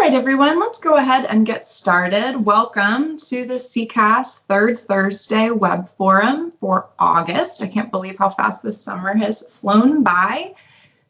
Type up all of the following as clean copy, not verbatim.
right, everyone, let's go ahead and get started. Welcome to the SECAS Third Thursday Web Forum for August. I can't believe how fast this summer has flown by.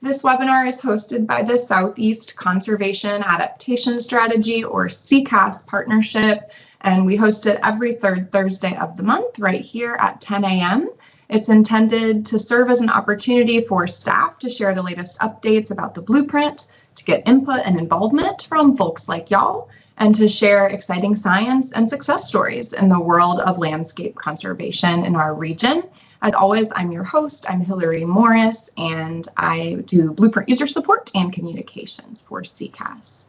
This webinar is hosted by the Southeast Conservation Adaptation Strategy, or SECAS partnership, and we host it every third Thursday of the month right here at 10 a.m. It's intended to serve as an opportunity for staff to share the latest updates about the blueprint, to get input and involvement from folks like y'all, and to share exciting science and success stories in the world of landscape conservation in our region. As always, I'm your host. I'm Hillary Morris, and I do blueprint user support and communications for SECAS.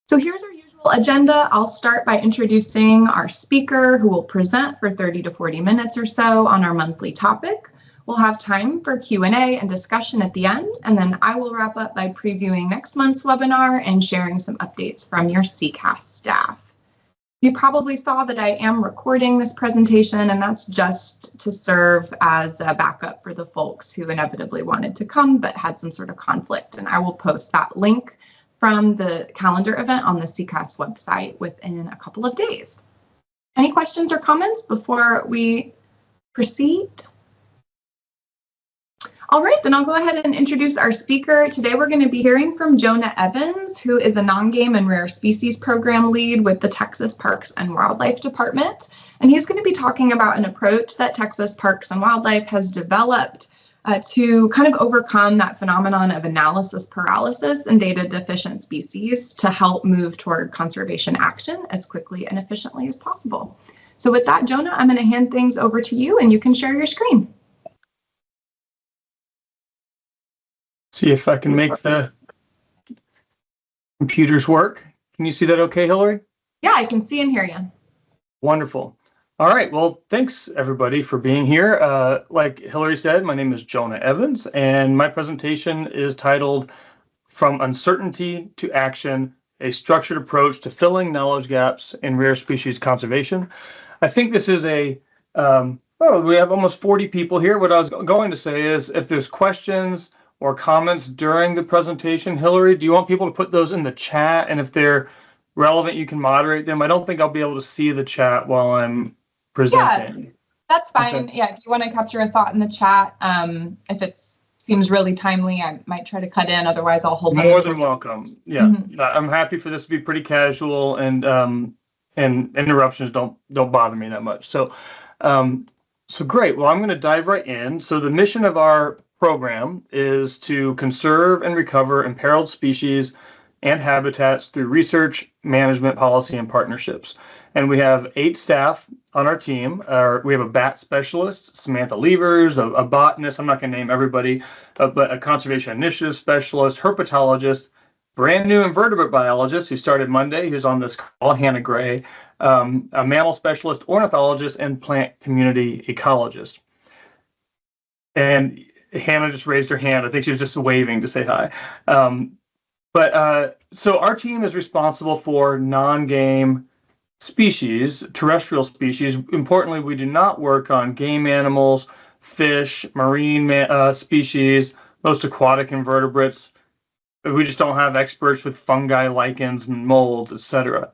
So here's our usual agenda. I'll start by introducing our speaker, who will present for 30 to 40 minutes or so on our monthly topic. We'll have time for Q&A and discussion at the end, and then I will wrap up by previewing next month's webinar and sharing some updates from your SECAS staff. You probably saw that I am recording this presentation, and that's just to serve as a backup for the folks who inevitably wanted to come but had some sort of conflict, and I will post that link from the calendar event on the SECAS website within a couple of days. Any questions or comments before we proceed? All right, then I'll go ahead and introduce our speaker. Today we're going to be hearing from Jonah Evans, who is a Nongame and Rare Species Program Lead with the Texas Parks and Wildlife Department. And he's going to be talking about an approach that Texas Parks and Wildlife has developed to kind of overcome that phenomenon of analysis paralysis and data deficient species to help move toward conservation action as quickly and efficiently as possible. So with that, Jonah, I'm going to hand things over to you and you can share your screen. See if I can make the computers work. Can you see that okay, Hillary? Yeah, I can see and hear you. Wonderful. All right, well, thanks everybody for being here. Like Hillary said, my name is Jonah Evans, and my presentation is titled From Uncertainty to Action, a Structured Approach to Filling Knowledge Gaps in Rare Species Conservation. I think this is we have almost 40 people here. What I was going to say is if there's questions or comments during the presentation, Hillary, do you want people to put those in the chat? And if they're relevant, you can moderate them. I don't think I'll be able to see the chat while I'm presenting. Yeah, that's fine. Okay. Yeah, if you want to capture a thought in the chat, if it seems really timely, I might try to cut in. Otherwise, I'll hold. More than welcome. Yeah, I'm happy for this to be pretty casual, and interruptions don't bother me that much. So great. Well, I'm going to dive right in. So the mission of our program is to conserve and recover imperiled species and habitats through research, management, policy, and partnerships. And we have 8 staff on our team. We have a bat specialist, Samantha Levers, a botanist, I'm not going to name everybody, but a conservation initiative specialist, herpetologist, brand new invertebrate biologist who started Monday, who's on this call, Hannah Gray, a mammal specialist, ornithologist, and plant community ecologist. And Hannah just raised her hand. I think she was just waving to say hi. So our team is responsible for non-game species, terrestrial species. Importantly, we do not work on game animals, fish, marine species, most aquatic invertebrates. We just don't have experts with fungi, lichens, and molds, etc.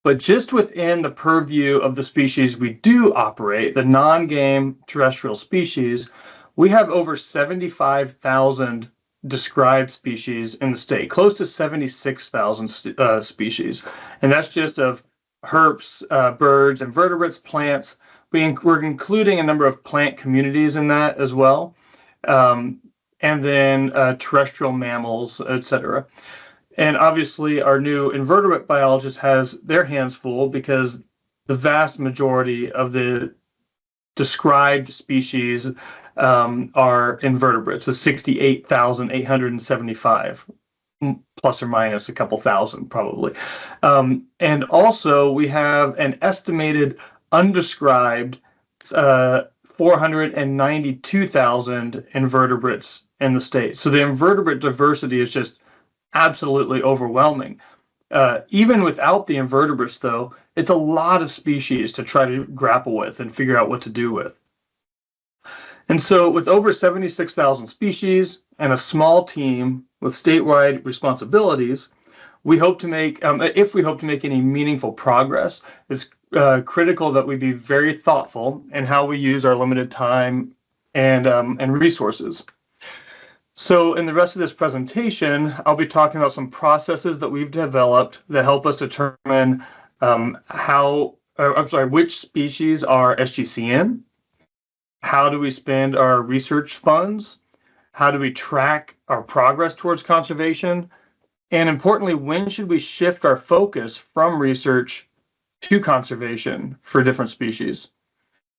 But just within the purview of the species we do operate, the non-game terrestrial species, we have over 75,000 described species in the state, close to 76,000 species. And that's just of herps, birds, invertebrates, plants. We're including a number of plant communities in that as well. And then terrestrial mammals, etc. And obviously our new invertebrate biologist has their hands full because the vast majority of the described species are invertebrates, with 68,875, plus or minus a couple thousand probably. And also we have an estimated undescribed 492,000 invertebrates in the state. So the invertebrate diversity is just absolutely overwhelming. Even without the invertebrates, though, it's a lot of species to try to grapple with and figure out what to do with. And so with over 76,000 species and a small team with statewide responsibilities, we hope to make, if we hope to make any meaningful progress, it's critical that we be very thoughtful in how we use our limited time and resources. So in the rest of this presentation, I'll be talking about some processes that we've developed that help us determine which species are SGCN, how do we spend our research funds, how do we track our progress towards conservation, and importantly, when should we shift our focus from research to conservation for different species?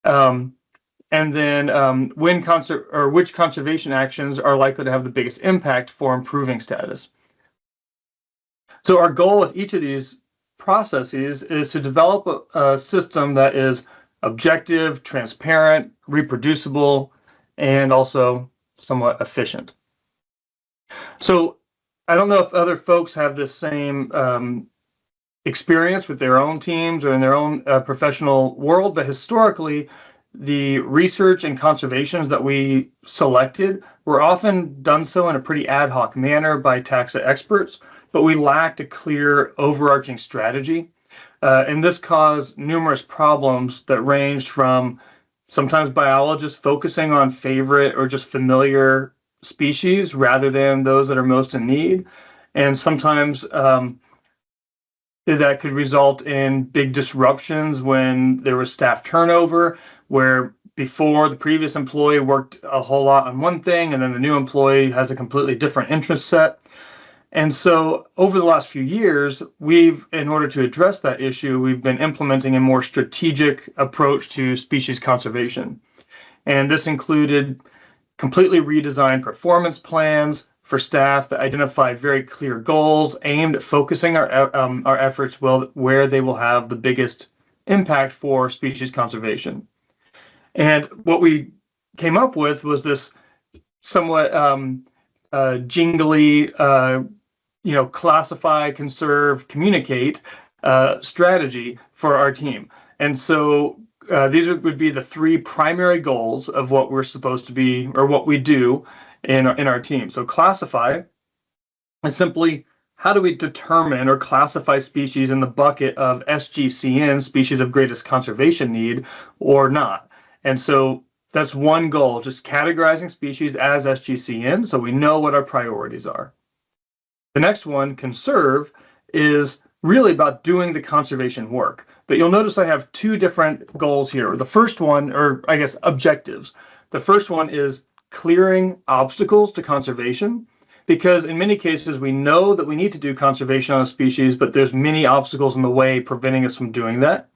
And then which conservation actions are likely to have the biggest impact for improving status. So our goal with each of these processes is to develop a system that is objective, transparent, reproducible, and also somewhat efficient. So I don't know if other folks have this same experience with their own teams or in their own professional world, but historically, the research and conservations that we selected were often done so in a pretty ad hoc manner by taxa experts, but we lacked a clear overarching strategy. And this caused numerous problems that ranged from sometimes biologists focusing on favorite or just familiar species rather than those that are most in need. And sometimes that could result in big disruptions when there was staff turnover, where before the previous employee worked a whole lot on one thing, and then the new employee has a completely different interest set. And so over the last few years, in order to address that issue, we've been implementing a more strategic approach to species conservation. And this included completely redesigned performance plans for staff that identify very clear goals aimed at focusing our efforts where they will have the biggest impact for species conservation. And what we came up with was this somewhat jingly, classify, conserve, communicate strategy for our team. And so these would be the three primary goals of what we're supposed to be, or what we do in our team. So classify is simply, how do we determine or classify species in the bucket of SGCN, species of greatest conservation need, or not? And so that's one goal, just categorizing species as SGCN so we know what our priorities are. The next one, conserve, is really about doing the conservation work. But you'll notice I have two different goals here. The first one, or I guess objectives. The first one is clearing obstacles to conservation, because in many cases we know that we need to do conservation on a species, but there's many obstacles in the way preventing us from doing that.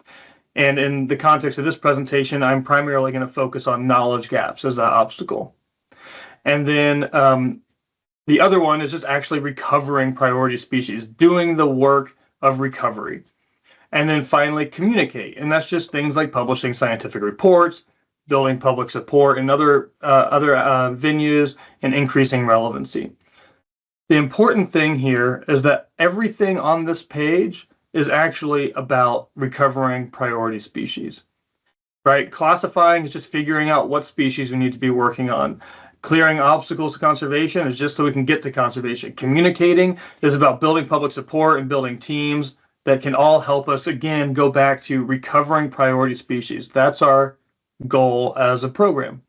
And in the context of this presentation, I'm primarily going to focus on knowledge gaps as that obstacle. And then the other one is just actually recovering priority species, doing the work of recovery. And then finally, communicate. And that's just things like publishing scientific reports, building public support in other venues, and increasing relevancy. The important thing here is that everything on this page is actually about recovering priority species, right? Classifying is just figuring out what species we need to be working on. Clearing obstacles to conservation is just so we can get to conservation. Communicating is about building public support and building teams that can all help us, again, go back to recovering priority species. That's our goal as a program.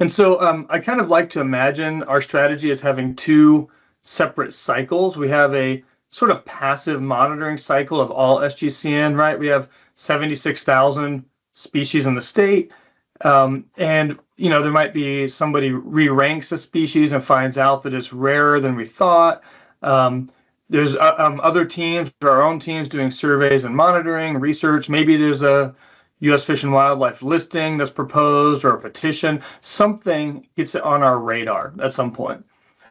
And so I kind of like to imagine our strategy as having two separate cycles. We have a sort of passive monitoring cycle of all SGCN, right? We have 76,000 species in the state. And, there might be somebody re-ranks a species and finds out that it's rarer than we thought. There's other teams, our own teams, doing surveys and monitoring, research. Maybe there's a U.S. Fish and Wildlife listing that's proposed, or a petition. Something gets on our radar at some point.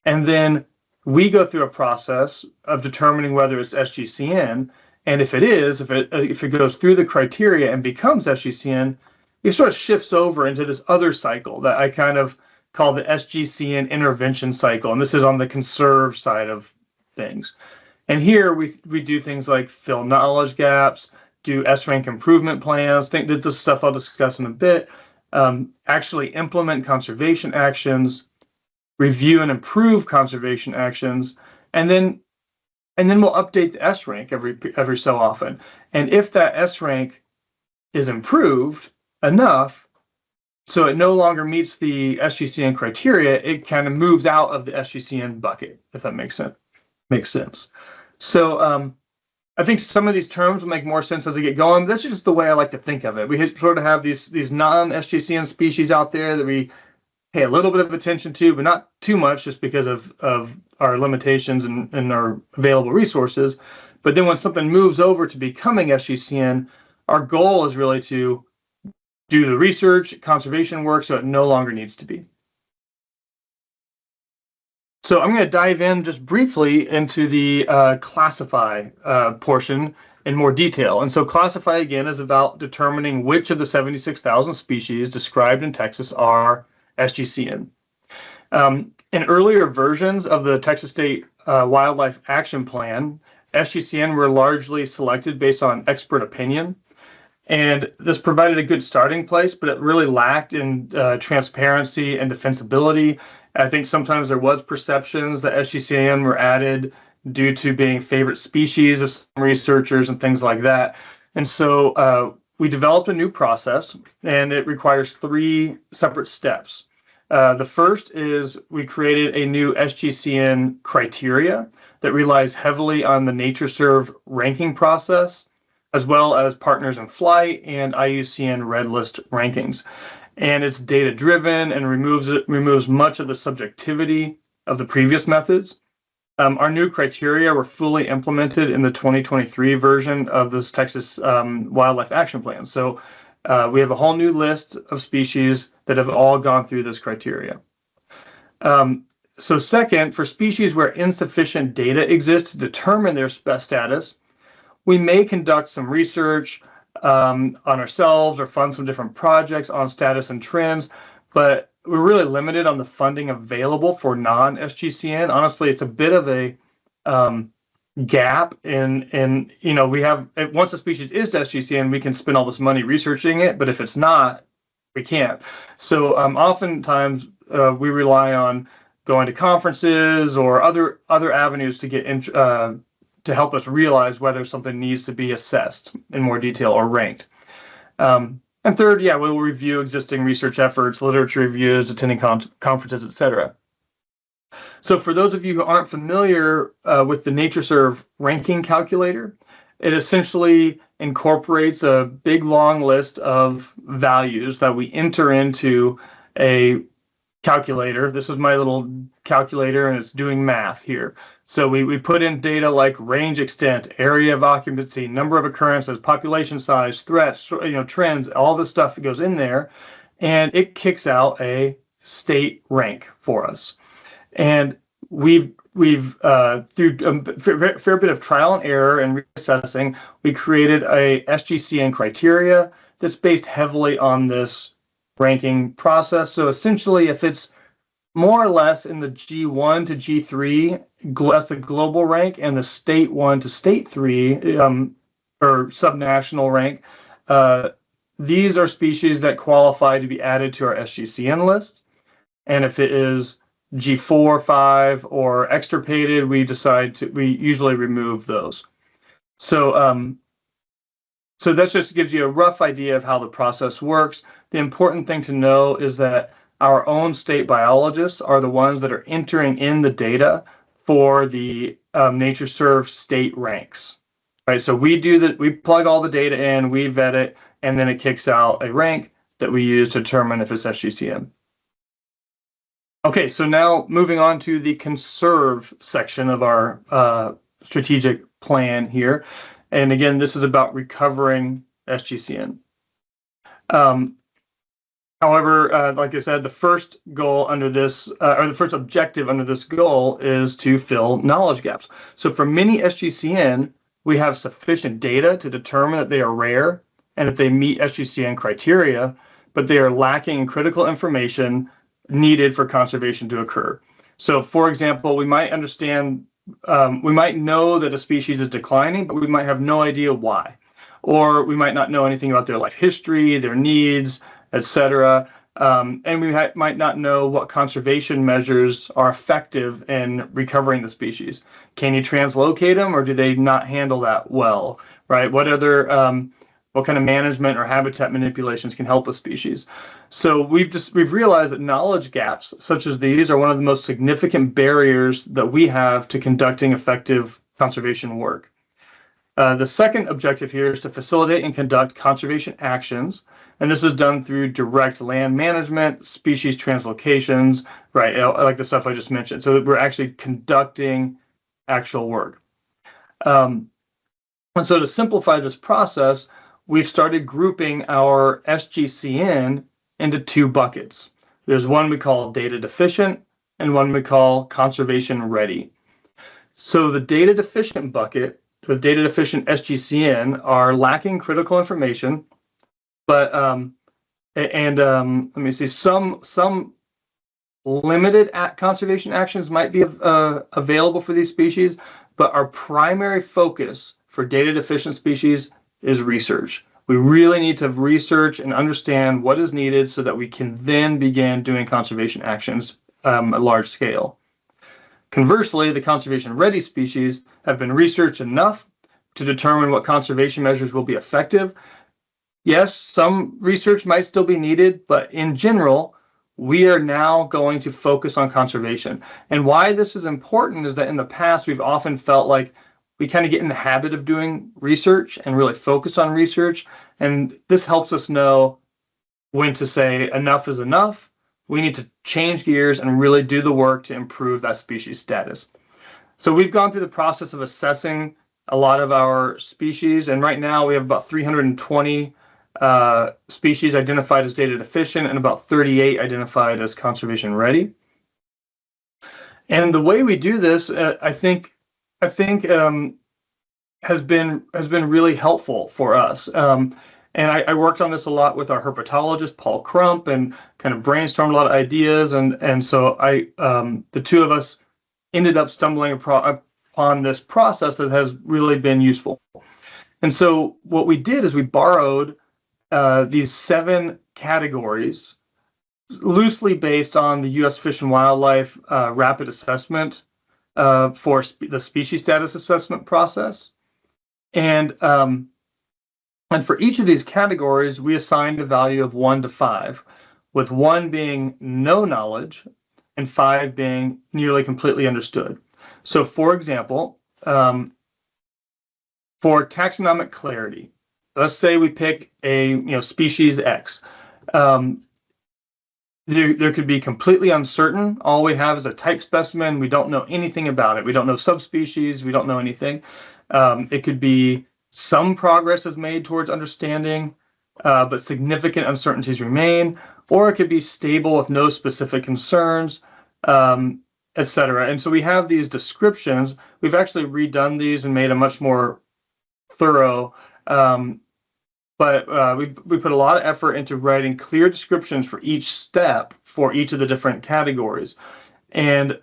And then we go through a process of determining whether it's SGCN, and if it is, if it goes through the criteria and becomes SGCN, it sort of shifts over into this other cycle that I kind of call the SGCN intervention cycle, and this is on the conserve side of things. And here we do things like fill knowledge gaps, do S-rank improvement plans. Think that this stuff I'll discuss in a bit. Actually implement conservation actions, review and improve conservation actions, and then And then we'll update the S rank every so often. And if that S rank is improved enough, so it no longer meets the SGCN criteria, it kind of moves out of the SGCN bucket, if that makes sense. So I think some of these terms will make more sense as they get going. But that's just the way I like to think of it. We sort of have these non-SGCN species out there that we pay a little bit of attention to, but not too much, just because of our limitations and our available resources. But then when something moves over to becoming SGCN, our goal is really to do the research, conservation work, so it no longer needs to be. So I'm going to dive in just briefly into the classify portion in more detail. And so classify, again, is about determining which of the 76,000 species described in Texas are SGCN. In earlier versions of the Texas State Wildlife Action Plan, SGCN were largely selected based on expert opinion. And this provided a good starting place, but it really lacked in transparency and defensibility. I think sometimes there was perceptions that SGCN were added due to being favorite species of some researchers and things like that. And so we developed a new process, and it requires 3 separate steps. The first is we created a new SGCN criteria that relies heavily on the NatureServe ranking process, as well as Partners in Flight and IUCN Red List rankings. And it's data-driven and removes much of the subjectivity of the previous methods. Our new criteria were fully implemented in the 2023 version of this Texas Wildlife Action Plan. So we have a whole new list of species that have all gone through this criteria. So second, for species where insufficient data exists to determine their status, we may conduct some research on ourselves or fund some different projects on status and trends, but we're really limited on the funding available for non-SGCN. Honestly, it's a bit of a gap in we have, once a species is SGCN, we can spend all this money researching it, but if it's not, we can't. So oftentimes we rely on going to conferences or other avenues to get to help us realize whether something needs to be assessed in more detail or ranked. And third, we'll review existing research efforts, literature reviews, attending conferences, etc. So for those of you who aren't familiar with the NatureServe ranking calculator, it essentially incorporates a big, long list of values that we enter into a calculator. This is my little calculator, and it's doing math here. So we put in data like range extent, area of occupancy, number of occurrences, population size, threats, trends, all this stuff that goes in there, and it kicks out a state rank for us. And we've through a fair bit of trial and error and reassessing, we created a SGCN criteria that's based heavily on this ranking process. So essentially, if it's more or less in the G1 to G3, that's the global rank, and the state 1 to state 3, or subnational rank, these are species that qualify to be added to our SGCN list. And if it is G4, 5, or extirpated, we usually remove those. So so that just gives you a rough idea of how the process works. The important thing to know is that our own state biologists are the ones that are entering in the data for the NatureServe state ranks. Right, so we plug all the data in, we vet it, and then it kicks out a rank that we use to determine if it's SGCN. Okay, so now moving on to the conserve section of our strategic plan here. And again, this is about recovering SGCN. However, like I said, the first goal under this, or the first objective under this goal, is to fill knowledge gaps. So for many SGCN, we have sufficient data to determine that they are rare and that they meet SGCN criteria, but they are lacking in critical information needed for conservation to occur. So for example, we might know that a species is declining, but we might have no idea why. Or we might not know anything about their life history, their needs, etc. And we might not know what conservation measures are effective in recovering the species. Can you translocate them, or do they not handle that well, right? What kind of management or habitat manipulations can help the species? So we've realized that knowledge gaps such as these are one of the most significant barriers that we have to conducting effective conservation work. The second objective here is to facilitate and conduct conservation actions, and this is done through direct land management, species translocations, right, like the stuff I just mentioned. So that we're actually conducting actual work. And so to simplify this process, we've started grouping our SGCN into two buckets. There's one we call data deficient and one we call conservation ready. So the data deficient bucket with data deficient SGCN are lacking critical information, but let me see, some limited conservation actions might be available for these species, but our primary focus for data deficient species is research. We really need to research and understand what is needed so that we can then begin doing conservation actions at large scale. Conversely, the conservation-ready species have been researched enough to determine what conservation measures will be effective. Yes, some research might still be needed, but in general, we are now going to focus on conservation. And why this is important is that in the past, we've often felt like we kind of get in the habit of doing research and really focus on research. And this helps us know when to say enough is enough. We need to change gears and really do the work to improve that species status. So we've gone through the process of assessing a lot of our species, and right now we have about 320 species identified as data deficient and about 38 identified as conservation ready. And the way we do this, I think has been really helpful for us. And I worked on this a lot with our herpetologist, Paul Crump, and kind of brainstormed a lot of ideas. And so the two of us ended up stumbling upon this process that has really been useful. And so what we did is we borrowed these 7 categories, loosely based on the U.S. Fish and Wildlife rapid assessment for the species status assessment process. And for each of these categories, we assigned a value of 1 to 5, with 1 being no knowledge and 5 being nearly completely understood. So, for example, for taxonomic clarity, let's say we pick a species X. There could be completely uncertain. All we have is a type specimen. We don't know anything about it. We don't know subspecies. We don't know anything. It could be some progress is made towards understanding, but significant uncertainties remain, or it could be stable with no specific concerns, etc. And so we have these descriptions. We've actually redone these and made a much more thorough, but we put a lot of effort into writing clear descriptions for each step for each of the different categories. And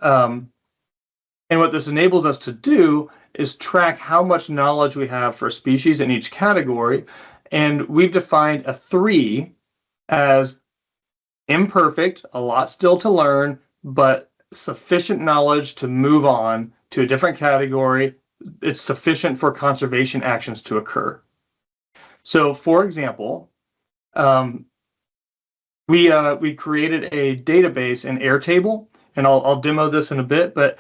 what this enables us to do is track how much knowledge we have for a species in each category. And we've defined a 3 as imperfect, a lot still to learn, but sufficient knowledge to move on to a different category. It's sufficient for conservation actions to occur. So, for example, we created a database in Airtable, and I'll demo this in a bit, but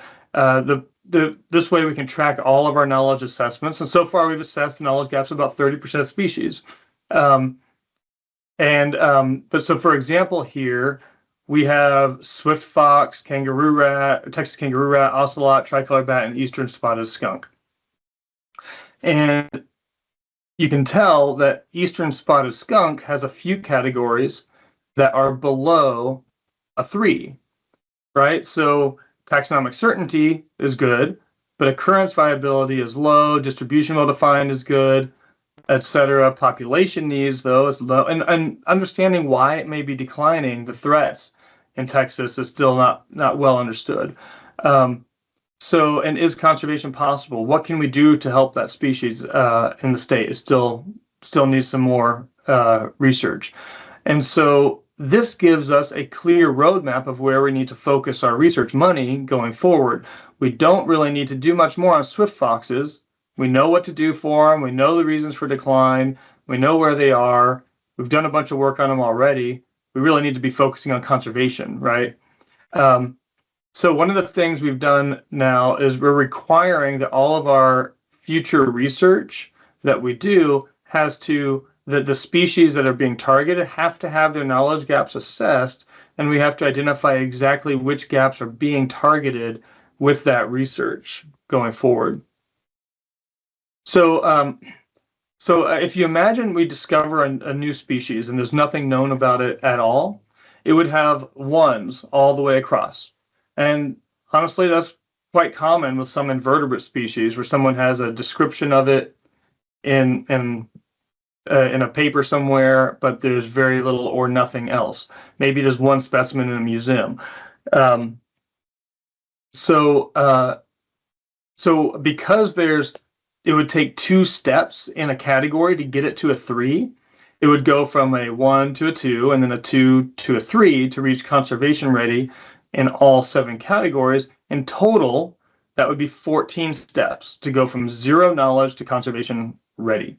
this way we can track all of our knowledge assessments. And so far we've assessed the knowledge gaps of about 30% of species. But so for example here, we have swift fox, kangaroo rat, Texas kangaroo rat, ocelot, tricolor bat, and eastern spotted skunk. And you can tell that eastern spotted skunk has a few categories that are below a 3, right? So taxonomic certainty is good, but occurrence viability is low, distribution well defined is good, etc. Population needs, though, is low. And understanding why it may be declining, the threats in Texas, is still not well understood. And is conservation possible? What can we do to help that species in the state? It still needs some more research. And so this gives us a clear roadmap of where we need to focus our research money going forward. We don't really need to do much more on swift foxes. We know what to do for them. We know the reasons for decline. We know where they are. We've done a bunch of work on them already. We really need to be focusing on conservation, right? So one of the things we've done now is we're requiring that all of our future research that we do has to, that the species that are being targeted have to have their knowledge gaps assessed, and we have to identify exactly which gaps are being targeted with that research going forward. So, if you imagine we discover a new species and there's nothing known about it at all, it would have ones all the way across. And honestly, that's quite common with some invertebrate species where someone has a description of it in a paper somewhere, but there's very little or nothing else. Maybe there's one specimen in a museum. So because it would take 2 steps in a category to get it to a 3. It would go from a 1 to a 2 and then a 2 to a 3 to reach conservation ready in all 7 categories. In total, that would be 14 steps to go from 0 knowledge to conservation ready.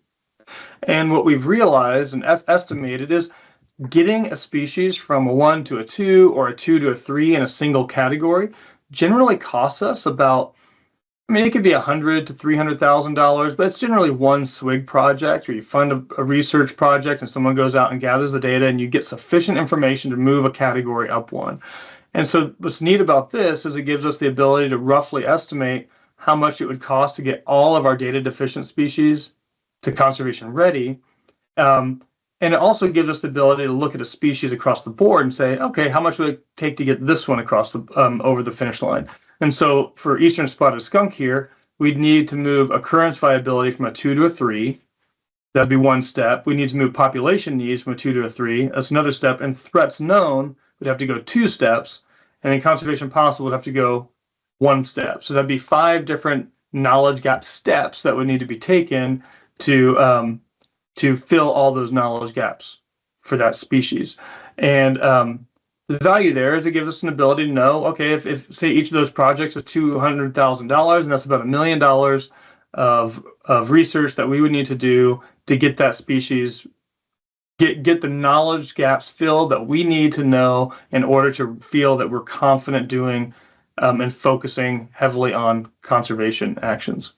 And what we've realized and estimated is getting a species from a 1 to a 2 or a 2 to a 3 in a single category generally costs us about, I mean, it could be $100,000 to $300,000, but it's generally one SWIG project where you fund a research project and someone goes out and gathers the data and you get sufficient information to move a category up one. And so what's neat about this is it gives us the ability to roughly estimate how much it would cost to get all of our data deficient species to conservation ready. And it also gives us the ability to look at a species across the board and say, okay, how much would it take to get this one across the over the finish line? And so for eastern spotted skunk here, we'd need to move occurrence viability from a 2 to a 3. That'd be one step. We need to move population needs from a 2 to a 3. That's another step. And threats known would have to go 2 steps. And then conservation possible would have to go 1 step. So that'd be 5 different knowledge gap steps that would need to be taken to fill all those knowledge gaps for that species. And the value there is it gives us an ability to know, okay, if say each of those projects is $200,000, and that's about $1 million of research that we would need to do to get that species, get the knowledge gaps filled that we need to know in order to feel that we're confident doing and focusing heavily on conservation actions.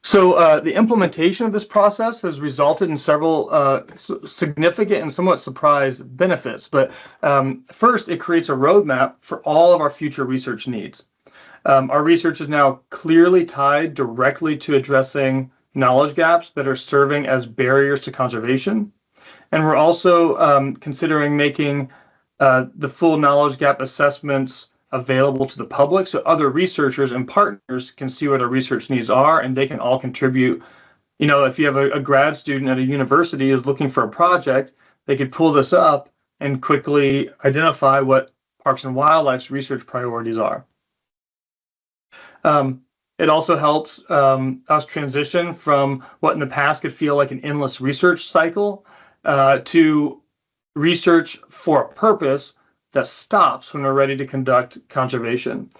So the implementation of this process has resulted in several significant and somewhat surprise benefits. But first, it creates a roadmap for all of our future research needs. Our research is now clearly tied directly to addressing knowledge gaps that are serving as barriers to conservation. And we're also considering making the full knowledge gap assessments available to the public so other researchers and partners can see what our research needs are and they can all contribute. You know, if you have a grad student at a university who's looking for a project, they could pull this up and quickly identify what Parks and Wildlife's research priorities are. It also helps us transition from what in the past could feel like an endless research cycle to research for a purpose that stops when we're ready to conduct conservation.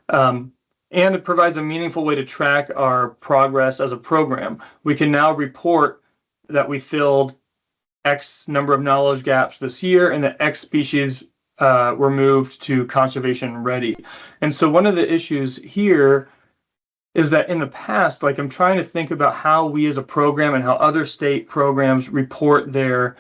And it provides a meaningful way to track our progress as a program. We can now report that we filled X number of knowledge gaps this year and that X species were moved to conservation ready. And so one of the issues here is that in the past, like I'm trying to think about how we as a program and how other state programs report their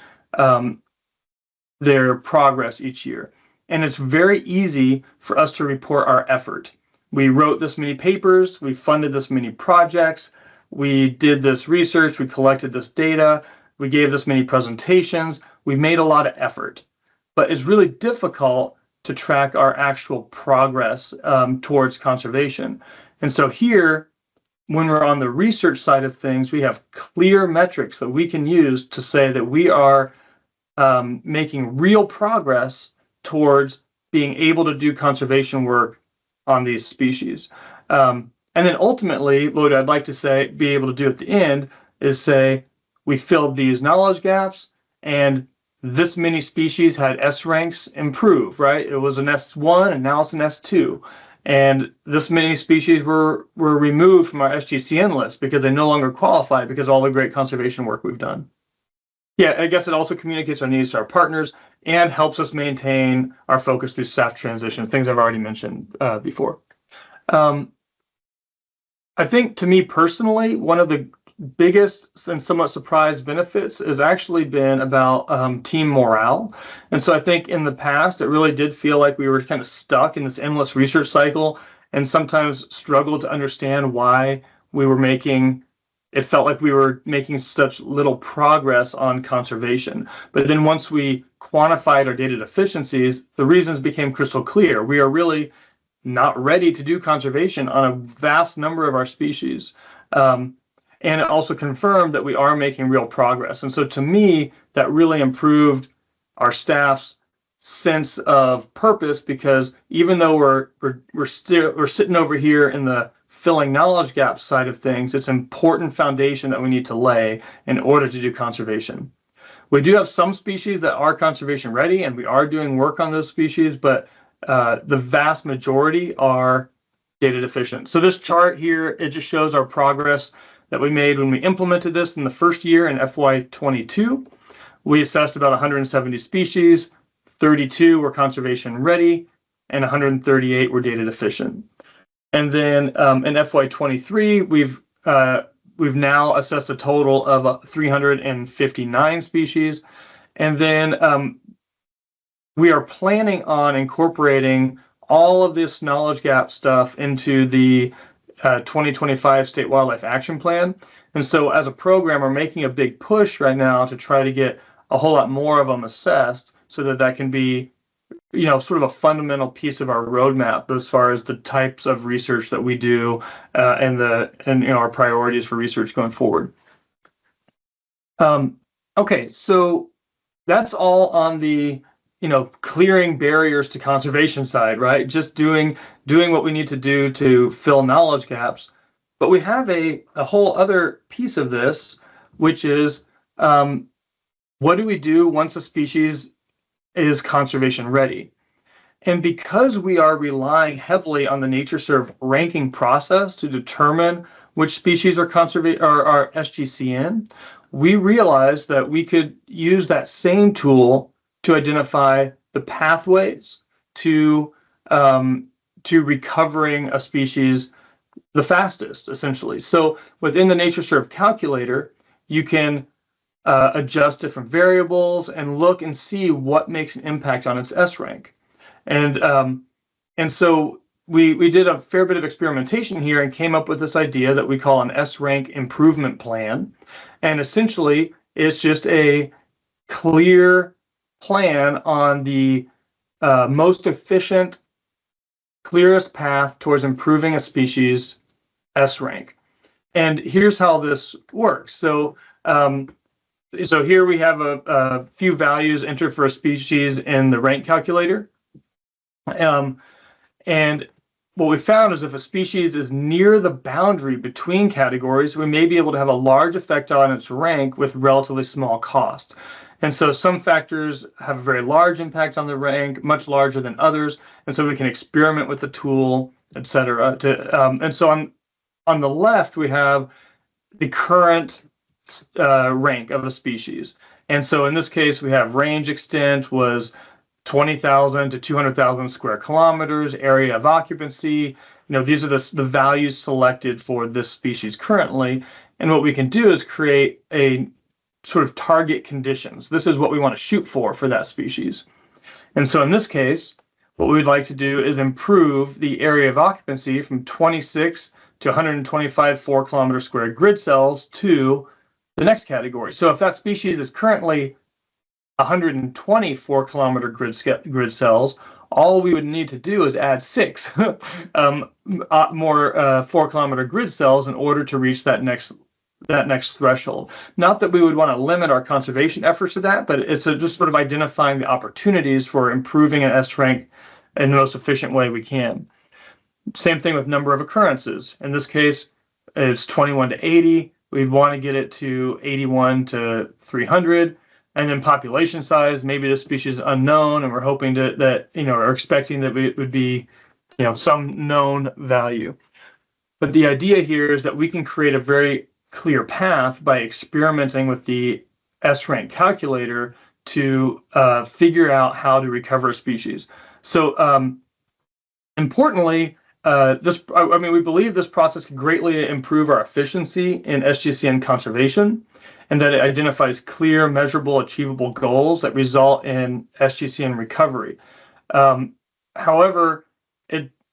progress each year. And it's very easy for us to report our effort. We wrote this many papers, we funded this many projects, we did this research, we collected this data, we gave this many presentations, we made a lot of effort. But it's really difficult to track our actual progress towards conservation. And so here, when we're on the research side of things, we have clear metrics that we can use to say that we are making real progress towards being able to do conservation work on these species. And then ultimately, what I'd like to say, be able to do at the end is say, we filled these knowledge gaps and this many species had S ranks improve, right? It was an S1 and now it's an S2. And this many species were removed from our SGCN list because they no longer qualify because of all the great conservation work we've done. Yeah, I guess it also communicates our needs to our partners and helps us maintain our focus through staff transition, things I've already mentioned before. I think, to me personally, one of the biggest and somewhat surprise benefits has actually been about team morale. And so I think in the past, it really did feel like we were kind of stuck in this endless research cycle and sometimes struggled to understand why it felt like we were making such little progress on conservation. But then once we quantified our data deficiencies, the reasons became crystal clear. We are really not ready to do conservation on a vast number of our species. And it also confirmed that we are making real progress. And so to me, that really improved our staff's sense of purpose, because even though we're sitting over here in the filling knowledge gap side of things, it's an important foundation that we need to lay in order to do conservation. We do have some species that are conservation ready, and we are doing work on those species, but the vast majority are data deficient. So this chart here, it just shows our progress that we made when we implemented this in the first year in FY22. We assessed about 170 species, 32 were conservation ready, and 138 were data deficient. And then in FY23, we've now assessed a total of 359 species. And then we are planning on incorporating all of this knowledge gap stuff into the 2025 State Wildlife Action Plan. And so as a program, we're making a big push right now to try to get a whole lot more of them assessed so that that can be, sort of a fundamental piece of our roadmap as far as the types of research that we do and our priorities for research going forward. Okay, so that's all on the clearing barriers to conservation side, right? Just doing what we need to do to fill knowledge gaps. But we have a whole other piece of this, which is what do we do once a species is conservation ready? And because we are relying heavily on the NatureServe ranking process to determine which species are SGCN, we realized that we could use that same tool to identify the pathways to recovering a species the fastest, essentially. So within the NatureServe calculator, you can adjust different variables and look and see what makes an impact on its S rank. And so we did a fair bit of experimentation here and came up with this idea that we call an S rank improvement plan. And essentially, it's just a clear plan on the most efficient, clearest path towards improving a species' S rank. And here's how this works. So here we have a few values entered for a species in the rank calculator. And what we found is if a species is near the boundary between categories, we may be able to have a large effect on its rank with relatively small cost. And so some factors have a very large impact on the rank, much larger than others. And so we can experiment with the tool, et cetera. And so on the left, we have the current rank of the species. And so in this case, we have range extent was 20,000 to 200,000 square kilometers, area of occupancy. These are the values selected for this species currently. And what we can do is create a sort of target conditions. This is what we want to shoot for that species. And so in this case, what we would like to do is improve the area of occupancy from 26 to 125 4-kilometer square grid cells to the next category. So if that species is currently 120 4-kilometer grid cells, all we would need to do is add 6 more 4-kilometer grid cells in order to reach that next threshold. Not that we would want to limit our conservation efforts to that, but it's just sort of identifying the opportunities for improving an S rank in the most efficient way we can. Same thing with number of occurrences. In this case, it's 21 to 80. We'd want to get it to 81 to 300. And then population size, maybe the species is unknown, and we're hoping that are expecting that it would be, some known value. But the idea here is that we can create a very clear path by experimenting with the S-rank calculator to figure out how to recover a species. So importantly, we believe this process can greatly improve our efficiency in SGCN conservation, and that it identifies clear, measurable, achievable goals that result in SGCN recovery. However,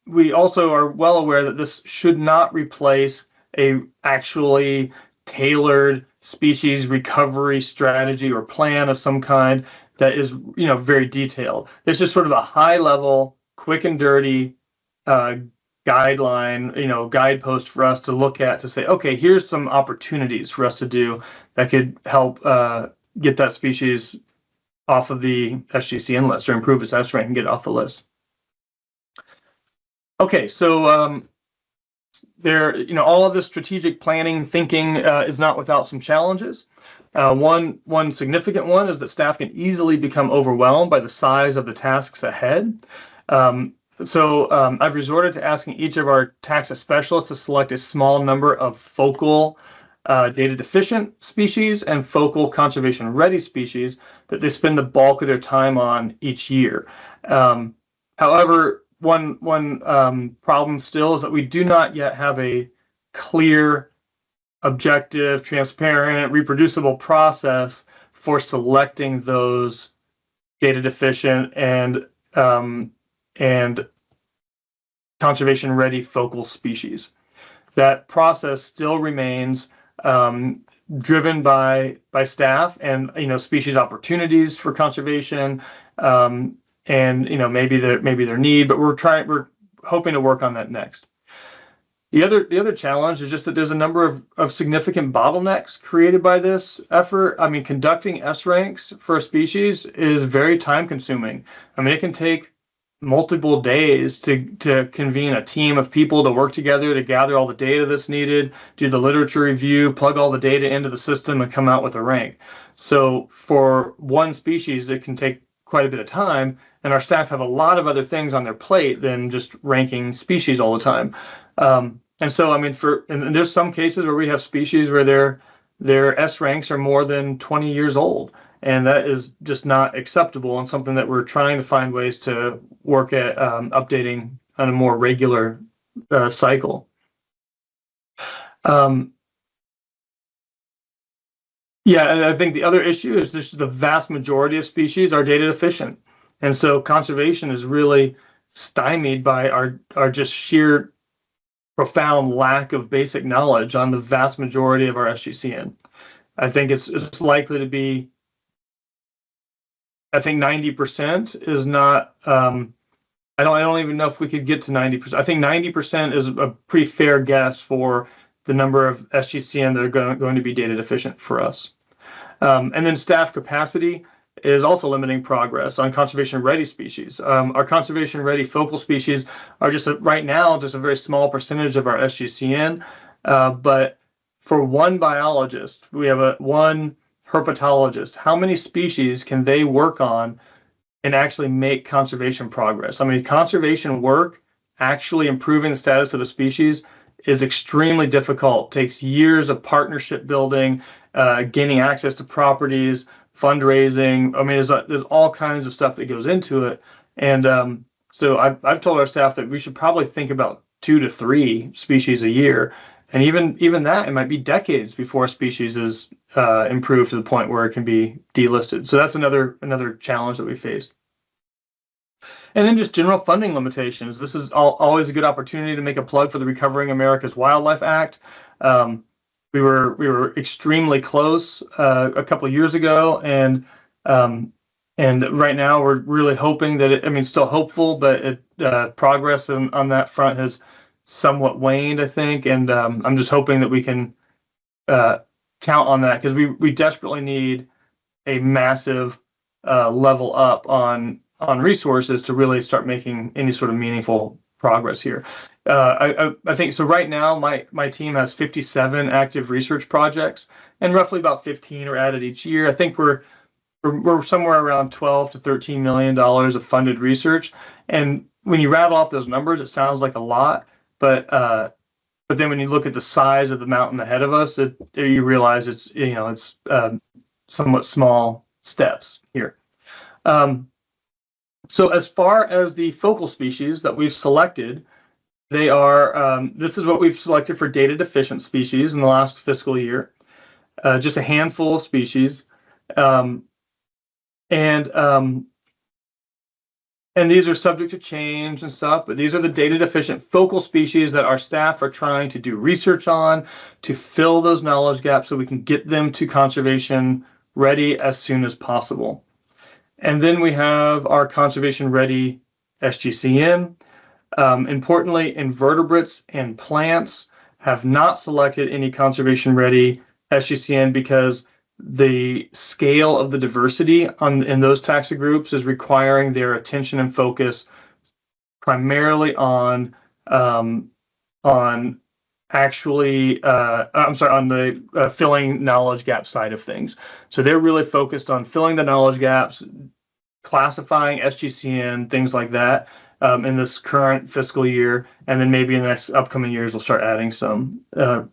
we also are well aware that this should not replace a actually tailored species recovery strategy or plan of some kind that is, very detailed. This is sort of a high level, quick and dirty guideline, guidepost for us to look at to say, okay, here's some opportunities for us to do that could help get that species off of the SGCN list or improve its S rank and get it off the list. Okay, so all of this strategic planning thinking is not without some challenges. One significant one is that staff can easily become overwhelmed by the size of the tasks ahead. So I've resorted to asking each of our taxa specialists to select a small number of focal data deficient species and focal conservation ready species that they spend the bulk of their time on each year. However, one problem still is that we do not yet have a clear, objective, transparent, reproducible process for selecting those data deficient and conservation ready focal species. That process still remains driven by staff and species opportunities for conservation. And maybe their need, but we're hoping to work on that next. The other challenge is just that there's a number of significant bottlenecks created by this effort. I mean, conducting S ranks for a species is very time consuming. I mean, it can take multiple days to convene a team of people to work together to gather all the data that's needed, do the literature review, plug all the data into the system, and come out with a rank. So for one species, it can take quite a bit of time, and our staff have a lot of other things on their plate than just ranking species all the time. And so, I mean, and there's some cases where we have species where their S ranks are more than 20 years old, and that is just not acceptable and something that we're trying to find ways to work at updating on a more regular cycle. Yeah, and I think the other issue is just the vast majority of species are data deficient. And so conservation is really stymied by our just sheer profound lack of basic knowledge on the vast majority of our SGCN. I think it's likely to be, I think 90% is not, I don't even know if we could get to 90%. I think 90% is a pretty fair guess for the number of SGCN that are going to be data deficient for us. And then staff capacity is also limiting progress on conservation-ready species. Our conservation-ready focal species are right now just a very small percentage of our SGCN, but for one biologist, we have one herpetologist. How many species can they work on and actually make conservation progress? I mean, conservation work, actually improving the status of the species, is extremely difficult. It takes years of partnership building, gaining access to properties, fundraising. I mean, there's all kinds of stuff that goes into it. And so I've told our staff that we should probably think about 2 to 3 species a year. And even that, it might be decades before a species is improved to the point where it can be delisted. So that's another challenge that we faced. And then just general funding limitations. This is always a good opportunity to make a plug for the Recovering America's Wildlife Act. We were extremely close a couple of years ago, and right now we're really hoping that still hopeful, but progress on that front has somewhat waned, I think, and I'm just hoping that we can count on that, because we desperately need a massive level up on resources to really start making any sort of meaningful progress here. I think so. Right now, my team has 57 active research projects, and roughly about 15 are added each year. I think we're we're somewhere around $12 to $13 million of funded research. And when you rattle off those numbers, it sounds like a lot, but then when you look at the size of the mountain ahead of us, you realize it's somewhat small steps here. So as far as the focal species that we've selected, they are, this is what we've selected for data deficient species in the last fiscal year, just a handful of species. And these are subject to change and stuff, but these are the data deficient focal species that our staff are trying to do research on to fill those knowledge gaps so we can get them to conservation ready as soon as possible. And then we have our conservation ready SGCN. Importantly, invertebrates and plants have not selected any conservation ready SGCN because the scale of the diversity in those taxa groups is requiring their attention and focus primarily on actually, on the filling knowledge gap side of things. So they're really focused on filling the knowledge gaps, classifying SGCN, things like that in this current fiscal year. And then maybe in the next upcoming years, we'll start adding some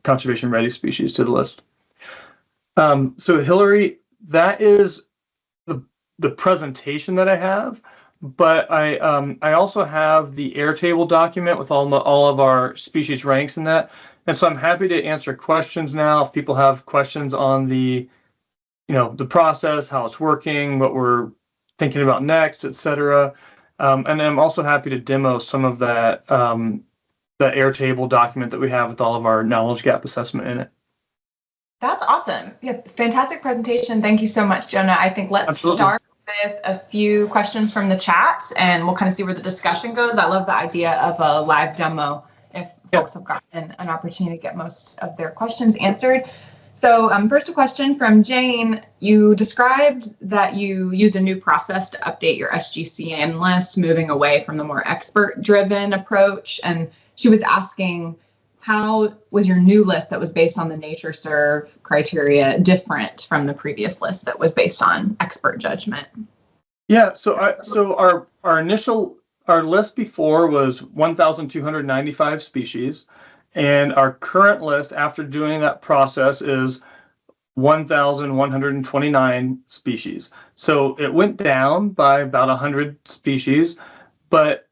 conservation ready species to the list. So Hillary, that is the presentation that I have, but I also have the Airtable document with all of our species ranks in that. And so I'm happy to answer questions now if people have questions on the process, how it's working, what we're thinking about next, etc. And then I'm also happy to demo some of that the Airtable document that we have with all of our knowledge gap assessment in it. That's awesome. Yeah, fantastic presentation. Thank you so much, Jonah. I think let's start with a few questions from the chat and we'll kind of see where the discussion goes. I love the idea of a live demo if folks have gotten an opportunity to get most of their questions answered. So first a question from Jane. You described that you used a new process to update your SGCN list, moving away from the more expert-driven approach. And she was asking, how was your new list that was based on the NatureServe criteria different from the previous list that was based on expert judgment? Yeah, so our list before was 1,295 species, and our current list after doing that process is 1,129 species. So it went down by about 100 species, but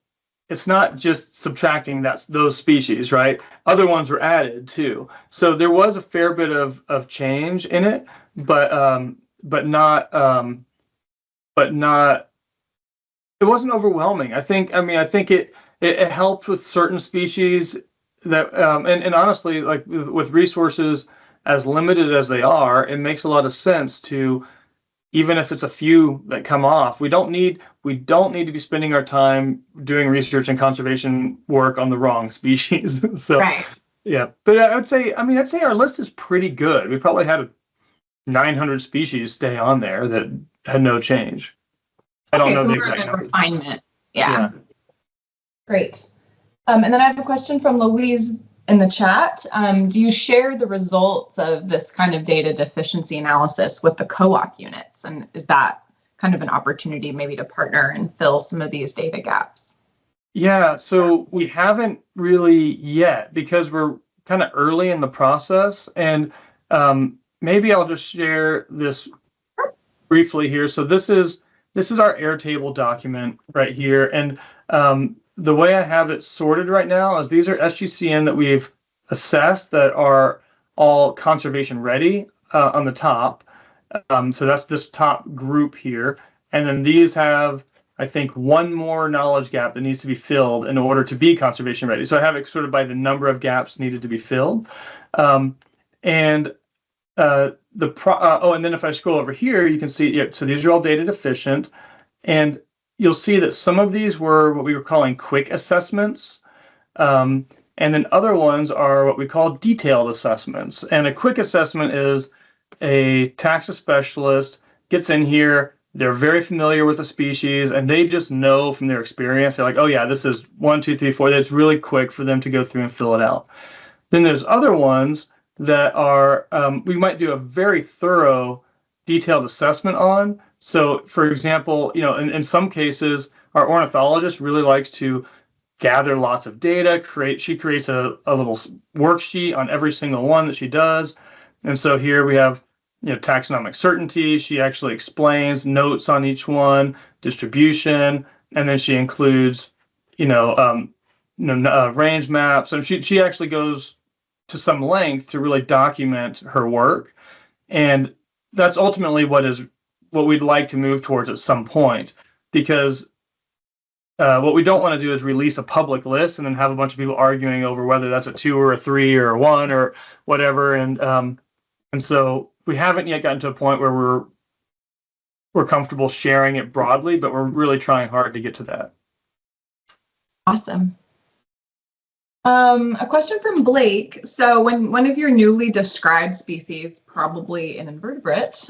it's not just subtracting those species, right? Other ones were added too. So there was a fair bit of change in it, but not it wasn't overwhelming. I think it helped with certain species that and honestly, like with resources as limited as they are, it makes a lot of sense to, even if it's a few that come off, we don't need to be spending our time doing research and conservation work on the wrong species. So, right. Yeah, but I'd say our list is pretty good. We probably had 900 species stay on there that had no change. I don't know the exact numbers. Refinement. Yeah. Great. And then I have a question from Louise in the chat. Do you share the results of this kind of data deficiency analysis with the co-op units? And is that kind of an opportunity maybe to partner and fill some of these data gaps? Yeah, so we haven't really yet because we're kind of early in the process. And maybe I'll just share this briefly here. So this is our Airtable document right here. And the way I have it sorted right now is these are SGCN that we've assessed that are all conservation ready on the top. So that's this top group here. And then these have, I think, one more knowledge gap that needs to be filled in order to be conservation ready. So I have it sort of by the number of gaps needed to be filled. And then if I scroll over here, you can see, so these are all data deficient. And you'll see that some of these were what we were calling quick assessments. And then other ones are what we call detailed assessments. And a quick assessment is a taxa specialist gets in here, they're very familiar with the species, and they just know from their experience, they're like, oh yeah, this is 1, 2, 3, 4. That's really quick for them to go through and fill it out. Then there's other ones that are, we might do a very thorough detailed assessment on. So, for example, in some cases, our ornithologist really likes to gather lots of data. She creates a little worksheet on every single one that she does. And so here we have, taxonomic certainty. She actually explains notes on each one, distribution, and then she includes, range maps. And she actually goes to some length to really document her work. And that's ultimately what we'd like to move towards at some point, because what we don't want to do is release a public list and then have a bunch of people arguing over whether that's a 2 or a 3 or a 1 or whatever. And so we haven't yet gotten to a point where we're comfortable sharing it broadly, but we're really trying hard to get to that. Awesome. A question from Blake. So when one of your newly described species, probably an invertebrate,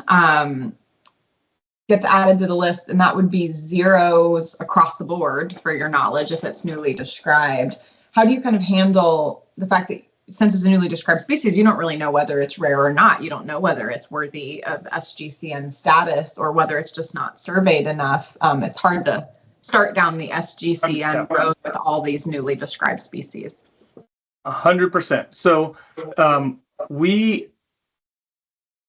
gets added to the list, and that would be zeros across the board for your knowledge if it's newly described, how do you kind of handle the fact that since it's a newly described species, you don't really know whether it's rare or not? You don't know whether it's worthy of SGCN status or whether it's just not surveyed enough. It's hard to start down the SGCN road with all these newly described species. 100%. So we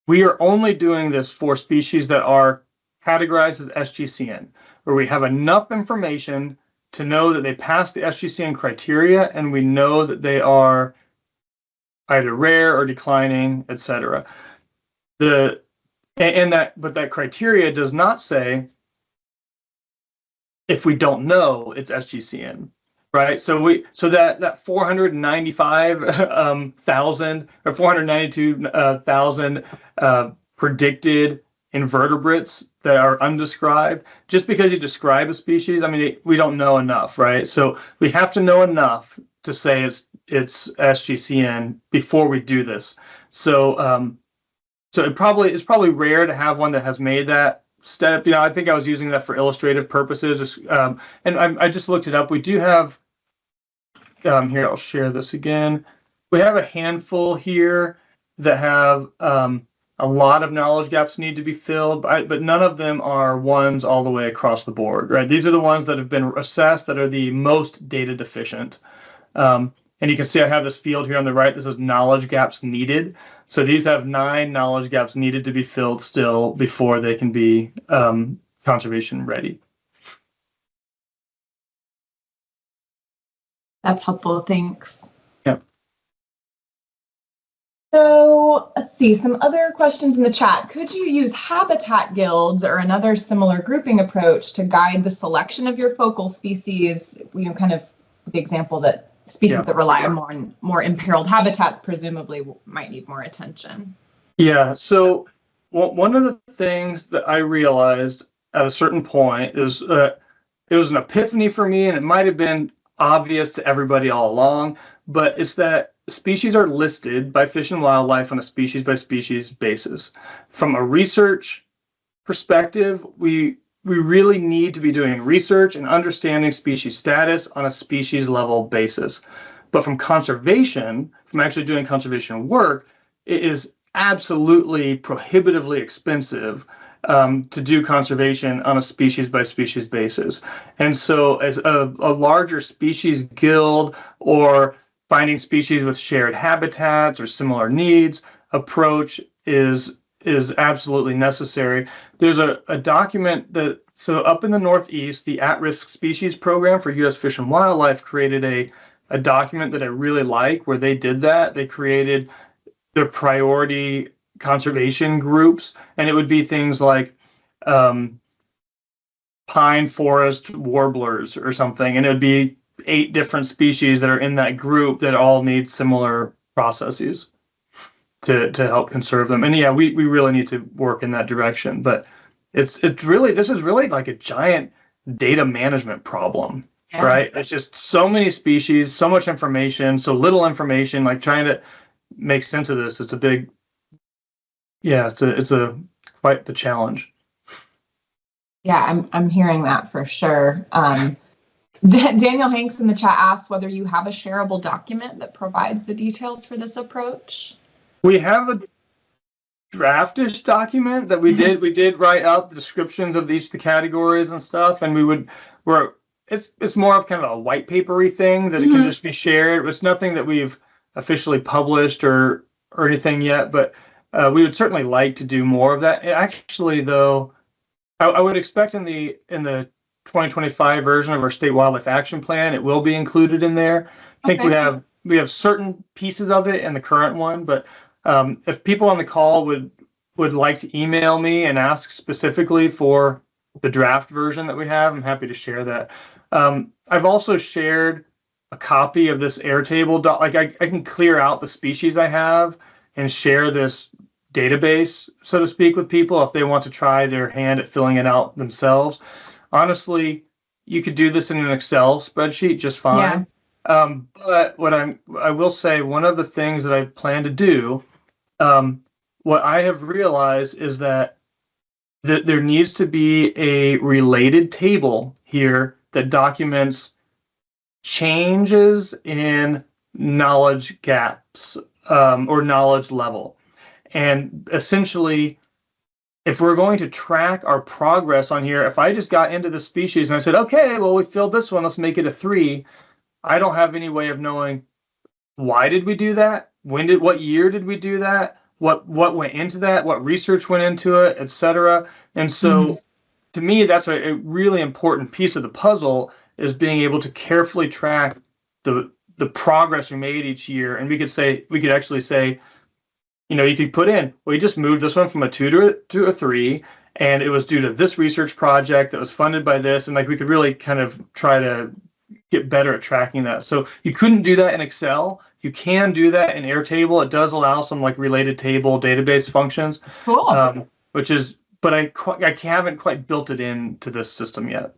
are only doing this for species that are categorized as SGCN, where we have enough information to know that they pass the SGCN criteria, and we know that they are either rare or declining, etc. But that criteria does not say if we don't know it's SGCN, right? So that 495,000 or 492,000 predicted invertebrates that are undescribed, just because you describe a species, we don't know enough, right? So we have to know enough to say it's SGCN before we do this. So it's probably rare to have one that has made that step. I think I was using that for illustrative purposes. And I just looked it up. We do have here. I'll share this again. We have a handful here that have a lot of knowledge gaps need to be filled, but none of them are ones all the way across the board, right? These are the ones that have been assessed that are the most data deficient. And you can see I have this field here on the right. This is knowledge gaps needed. So these have 9 knowledge gaps needed to be filled still before they can be conservation ready. That's helpful. Thanks. Yep. So let's see, some other questions in the chat. Could you use habitat guilds or another similar grouping approach to guide the selection of your focal species? Kind of the example that species that rely on more imperiled habitats presumably might need more attention. Yeah, so one of the things that I realized at a certain point is it was an epiphany for me, and it might have been obvious to everybody all along, but it's that species are listed by Fish and Wildlife on a species by species basis. From a research perspective, we really need to be doing research and understanding species status on a species level basis. But from conservation, from actually doing conservation work, it is absolutely prohibitively expensive to do conservation on a species by species basis. And so as a larger species guild or finding species with shared habitats or similar needs approach is absolutely necessary. There's a document so up in the Northeast, the At-Risk Species Program for U.S. Fish and Wildlife created a document that I really like, where they did that. They created their priority conservation groups, and it would be things like pine forest warblers or something, and it would be 8 different species that are in that group that all need similar processes to help conserve them. And yeah, we really need to work in that direction. But this is really like a giant data management problem, right? It's just so many species, so much information, so little information. Like trying to make sense of this, it's quite the challenge. Yeah, I'm hearing that for sure. Daniel Hanks in the chat asked whether you have a shareable document that provides the details for this approach. We have a draftish document that we did. We did write out the descriptions of each of the categories and stuff, and it's more of kind of a white papery thing that it can just be shared. It's nothing that we've officially published or anything yet, but we would certainly like to do more of that. Actually, though, I would expect in the 2025 version of our state wildlife action plan, it will be included in there. I think we have certain pieces of it in the current one, but if people on the call would like to email me and ask specifically for the draft version that we have, I'm happy to share that. I've also shared a copy of this Airtable. I can clear out the species I have and share this database, so to speak, with people if they want to try their hand at filling it out themselves. Honestly, you could do this in an Excel spreadsheet just fine. Yeah. But I will say, one of the things that I plan to do, what I have realized is that there needs to be a related table here that documents changes in knowledge gaps or knowledge level. And essentially, if we're going to track our progress on here, if I just got into the species and I said, okay, well, we filled this one, let's make it a 3, I don't have any way of knowing why did we do that? What year did we do that? What went into that? What research went into it, et cetera? And so to me, that's a really important piece of the puzzle, is being able to carefully track the progress we made each year. And we could actually say, you could put in, well, you just moved this one from a 2 to a 3, and it was due to this research project that was funded by this. And we could really kind of try to get better at tracking that. So you couldn't do that in Excel. You can do that in Airtable. It does allow some related table database functions. Cool. But I haven't quite built it into this system yet.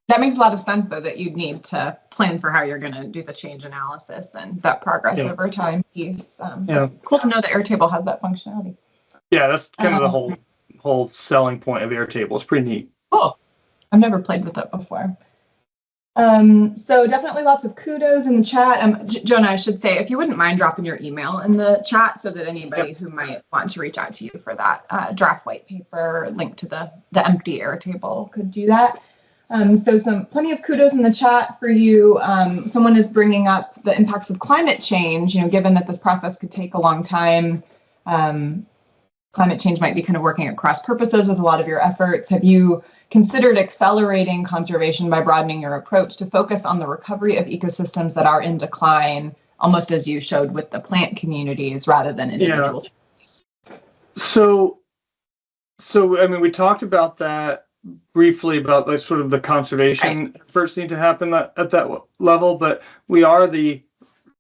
That makes a lot of sense, though, that you'd need to plan for how you're going to do the change analysis and that progress over time piece. Cool to know that Airtable has that functionality. Yeah, that's kind of the whole selling point of Airtable. It's pretty neat. Cool. I've never played with it before. So definitely lots of kudos in the chat. Jonah, I should say, if you wouldn't mind dropping your email in the chat so that anybody who might want to reach out to you for that draft white paper link to the empty Airtable could do that. So plenty of kudos in the chat for you. Someone is bringing up the impacts of climate change. Given that this process could take a long time, climate change might be kind of working at cross purposes with a lot of your efforts. Have you considered accelerating conservation by broadening your approach to focus on the recovery of ecosystems that are in decline, almost as you showed with the plant communities rather than individuals? Yeah. So we talked about that briefly, about sort of the conservation efforts need to happen at that level, but we are the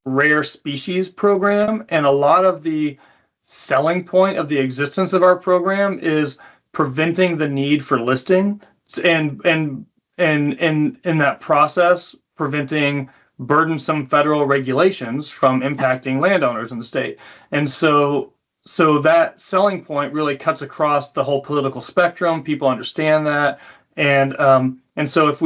rare species program, and a lot of the selling point of the existence of our program is preventing the need for listing, and in that process, preventing burdensome federal regulations from impacting landowners in the state. And so that selling point really cuts across the whole political spectrum. People understand that, and so if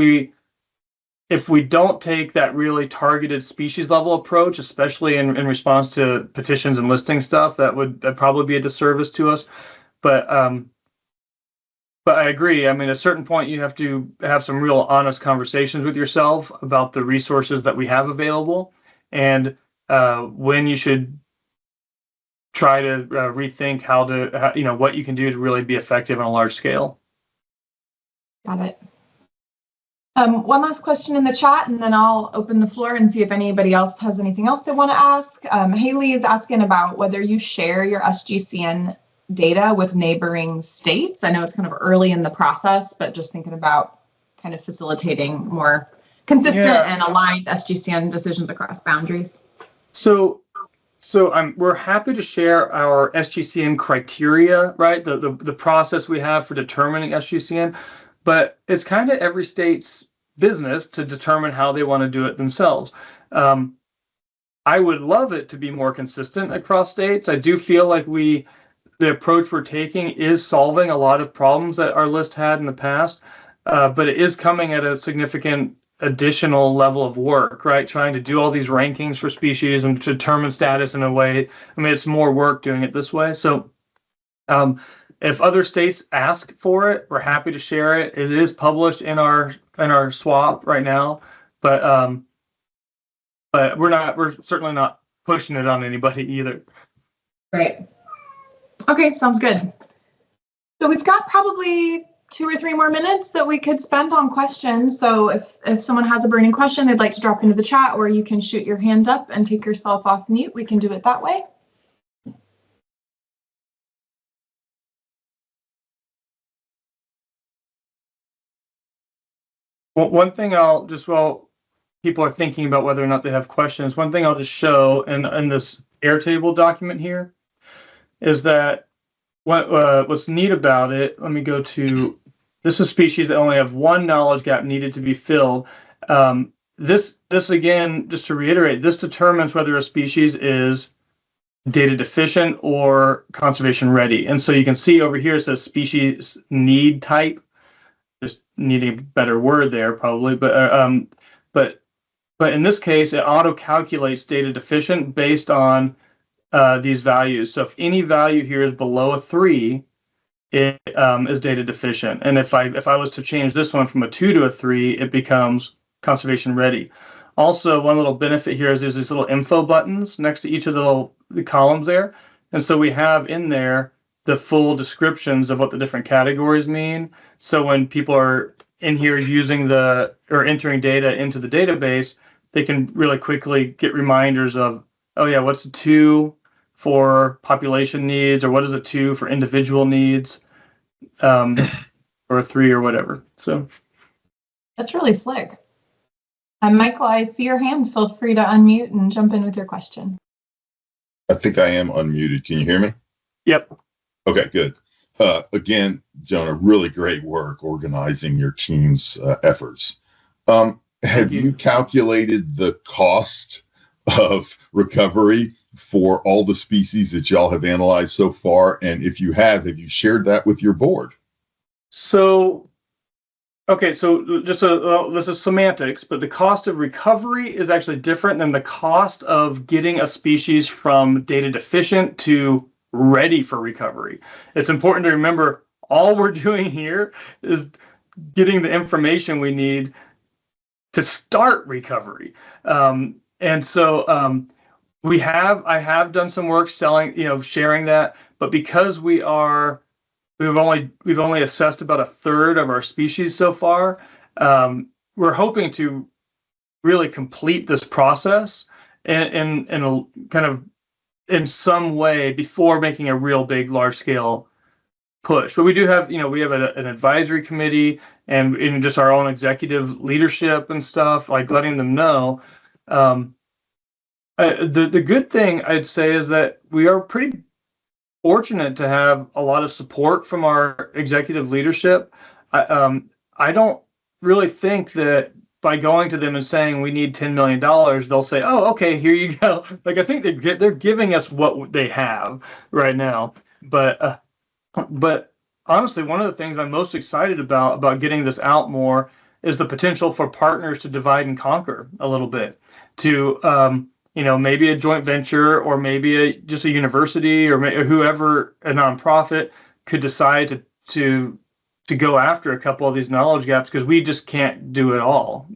we don't take that really targeted species level approach, especially in response to petitions and listing stuff, that'd probably be a disservice to us. But I agree. At a certain point, you have to have some real honest conversations with yourself about the resources that we have available, and when you should try to rethink how what you can do to really be effective on a large scale. Got it. One last question in the chat, and then I'll open the floor and see if anybody else has anything else they want to ask. Haley is asking about whether you share your SGCN data with neighboring states. I know it's kind of early in the process, but just thinking about kind of facilitating more consistent and aligned SGCN decisions across boundaries. So we're happy to share our SGCN criteria, right? The process we have for determining SGCN, but it's kind of every state's business to determine how they want to do it themselves. I would love it to be more consistent across states. I do feel like the approach we're taking is solving a lot of problems that our list had in the past, but it is coming at a significant additional level of work, right? Trying to do all these rankings for species and to determine status in a way. It's more work doing it this way. So If other states ask for it, we're happy to share it. It is published in our SWAP right now, but we're certainly not pushing it on anybody either. Great. Okay, sounds good. So we've got probably 2 or 3 more minutes that we could spend on questions. So if someone has a burning question they'd like to drop into the chat, or you can shoot your hand up and take yourself off mute, we can do it that way. Well, one thing while people are thinking about whether or not they have questions, one thing I'll just show in this Airtable document here is that what's neat about it, let me go to, this is species that only have one knowledge gap needed to be filled. This again, just to reiterate, this determines whether a species is data deficient or conservation ready. And so you can see over here it says species need type. Just needing a better word there probably, but in this case it auto calculates data deficient based on these values. So if any value here is below a 3, it is data deficient. And if I was to change this one from a 2 to a 3, it becomes conservation ready. Also, one little benefit here is there's these little info buttons next to each of the columns there. And so we have in there the full descriptions of what the different categories mean. So when people are in here using or entering data into the database, they can really quickly get reminders of, oh yeah, what's a 2 for population needs, or what is a 2 for individual needs, or a 3 or whatever. So that's really slick. Michael, I see your hand. Feel free to unmute and jump in with your question. I think I am unmuted. Can you hear me? Yep. Okay, good. Again, Jonah, really great work organizing your team's efforts. Have you calculated the cost of recovery for all the species that y'all have analyzed so far? And if you have you shared that with your board? So, okay, so just this is semantics, but the cost of recovery is actually different than the cost of getting a species from data deficient to ready for recovery. It's important to remember all we're doing here is getting the information we need to start recovery. And so I have done some work sharing that, but because we've only assessed about a third of our species so far, we're hoping to really complete this process in a kind of in some way before making a real big large scale push. But we do have, we have an advisory committee and in just our own executive leadership and stuff, like letting them know. The good thing I'd say is that we are pretty fortunate to have a lot of support from our executive leadership. I don't really think that by going to them and saying we need $10 million, they'll say, oh, okay, here you go. Like, I think they're giving us what they have right now. But honestly, one of the things I'm most excited about getting this out more is the potential for partners to divide and conquer a little bit, to maybe a joint venture, or maybe just a university, or whoever, a nonprofit, could decide to go after a couple of these knowledge gaps, because we just can't do it all.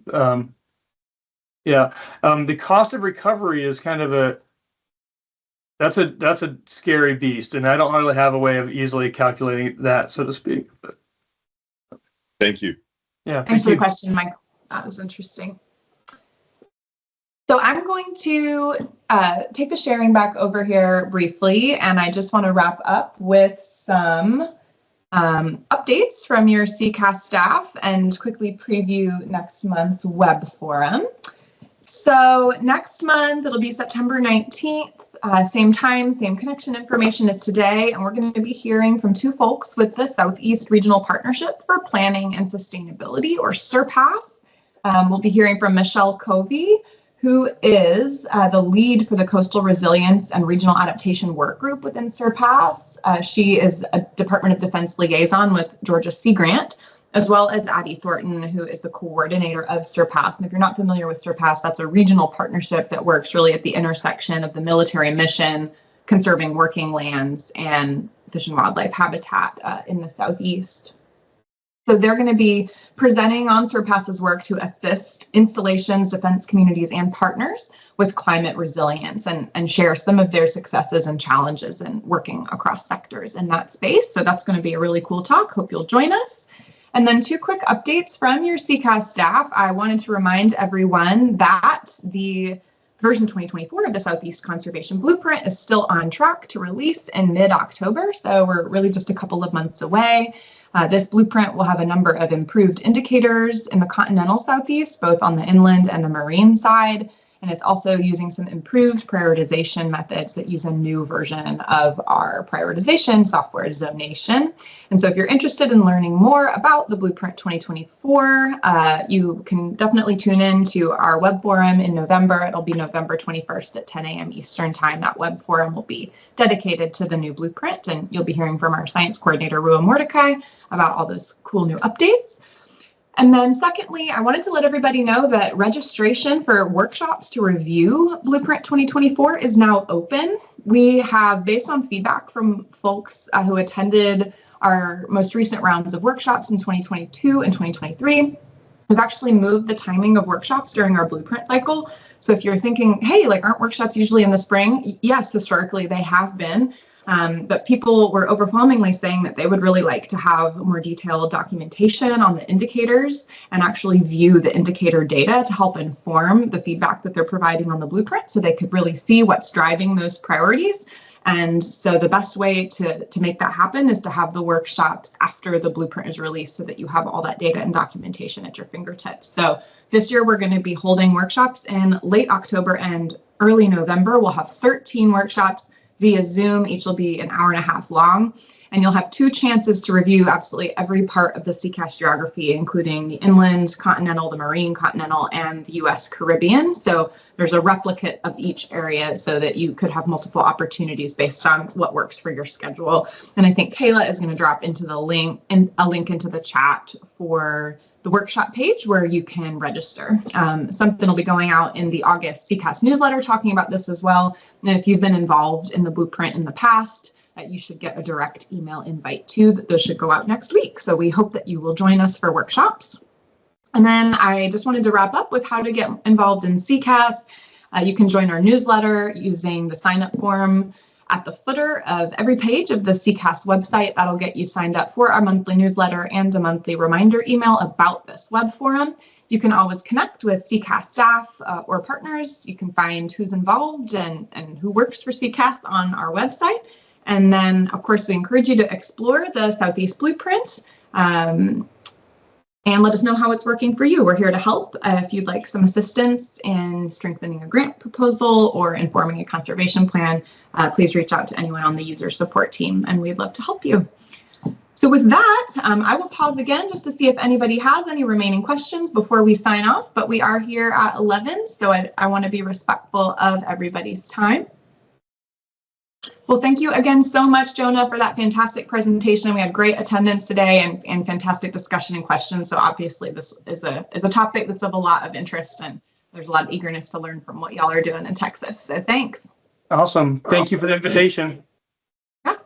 The cost of recovery is kind of that's a scary beast, and I don't really have a way of easily calculating that, so to speak. But thank you. Yeah. Thanks for the question, Michael. That was interesting. So I'm going to take the sharing back over here briefly, and I just want to wrap up with some updates from your SECAS staff and quickly preview next month's web forum. So next month, it'll be September 19th, same time, same connection information as today, and we're going to be hearing from 2 folks with the Southeast Regional Partnership for Planning and Sustainability, or SURPASS. We'll be hearing from Michelle Covey, who is the lead for the Coastal Resilience and Regional Adaptation Work Group within SURPASS. She is a Department of Defense liaison with Georgia Sea Grant, as well as Addie Thornton, who is the coordinator of SURPASS. And if you're not familiar with SURPASS, that's a regional partnership that works really at the intersection of the military mission conserving working lands and fish and wildlife habitat in the Southeast. So they're going to be presenting on SERPAS's work to assist installations, defense communities, and partners with climate resilience and share some of their successes and challenges in working across sectors in that space. So that's going to be a really cool talk. Hope you'll join us. And then 2 quick updates from your SECAS staff. I wanted to remind everyone that the version 2024 of the Southeast Conservation Blueprint is still on track to release in mid-October. So we're really just a couple of months away. This blueprint will have a number of improved indicators in the continental Southeast, both on the inland and the marine side. And it's also using some improved prioritization methods that use a new version of our prioritization software, Zonation. And so if you're interested in learning more about the Blueprint 2024, you can definitely tune in to our web forum in November. It'll be November 21st at 10 a.m. Eastern time. That web forum will be dedicated to the new blueprint, and you'll be hearing from our science coordinator, Rua Mordecai, about all those cool new updates. And then secondly, I wanted to let everybody know that registration for workshops to review Blueprint 2024 is now open. We have, based on feedback from folks who attended our most recent rounds of workshops in 2022 and 2023, we've actually moved the timing of workshops during our Blueprint cycle. So if you're thinking, hey, like, aren't workshops usually in the spring? Yes, historically they have been. But people were overwhelmingly saying that they would really like to have more detailed documentation on the indicators and actually view the indicator data to help inform the feedback that they're providing on the blueprint so they could really see what's driving those priorities. And so the best way to make that happen is to have the workshops after the blueprint is released so that you have all that data and documentation at your fingertips. So this year we're going to be holding workshops in late October and early November. We'll have 13 workshops via Zoom. Each will be an hour and a half long, and you'll have 2 chances to review absolutely every part of the SECAS geography, including the inland, continental, the marine, continental, and the US Caribbean. So there's a replicate of each area so that you could have multiple opportunities based on what works for your schedule. And I think Kayla is going to drop into the link a link into the chat for the workshop page where you can register. Something will be going out in the August SECAS newsletter talking about this as well. And if you've been involved in the blueprint in the past, you should get a direct email invite too. Those should go out next week. So we hope that you will join us for workshops. And then I just wanted to wrap up with how to get involved in SECAS. You can join our newsletter using the sign up form at the footer of every page of the SECAS website. That'll get you signed up for our monthly newsletter and a monthly reminder email about this web forum. You can always connect with SECAS staff or partners. You can find who's involved and who works for SECAS on our website. And then, of course, we encourage you to explore the Southeast Blueprint and let us know how it's working for you. We're here to help. If you'd like some assistance in strengthening a grant proposal or informing a conservation plan, please reach out to anyone on the user support team, and we'd love to help you. So with that, I will pause again just to see if anybody has any remaining questions before we sign off, but we are here at 11, so I want to be respectful of everybody's time. Well, thank you again so much, Jonah, for that fantastic presentation. We had great attendance today and fantastic discussion and questions. So obviously this is a topic that's of a lot of interest, and there's a lot of eagerness to learn from what y'all are doing in Texas. So thanks. Awesome. Thank you for the invitation. Yeah.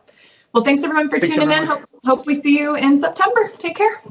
Well, thanks everyone for tuning in. Hope we see you in September. Take care.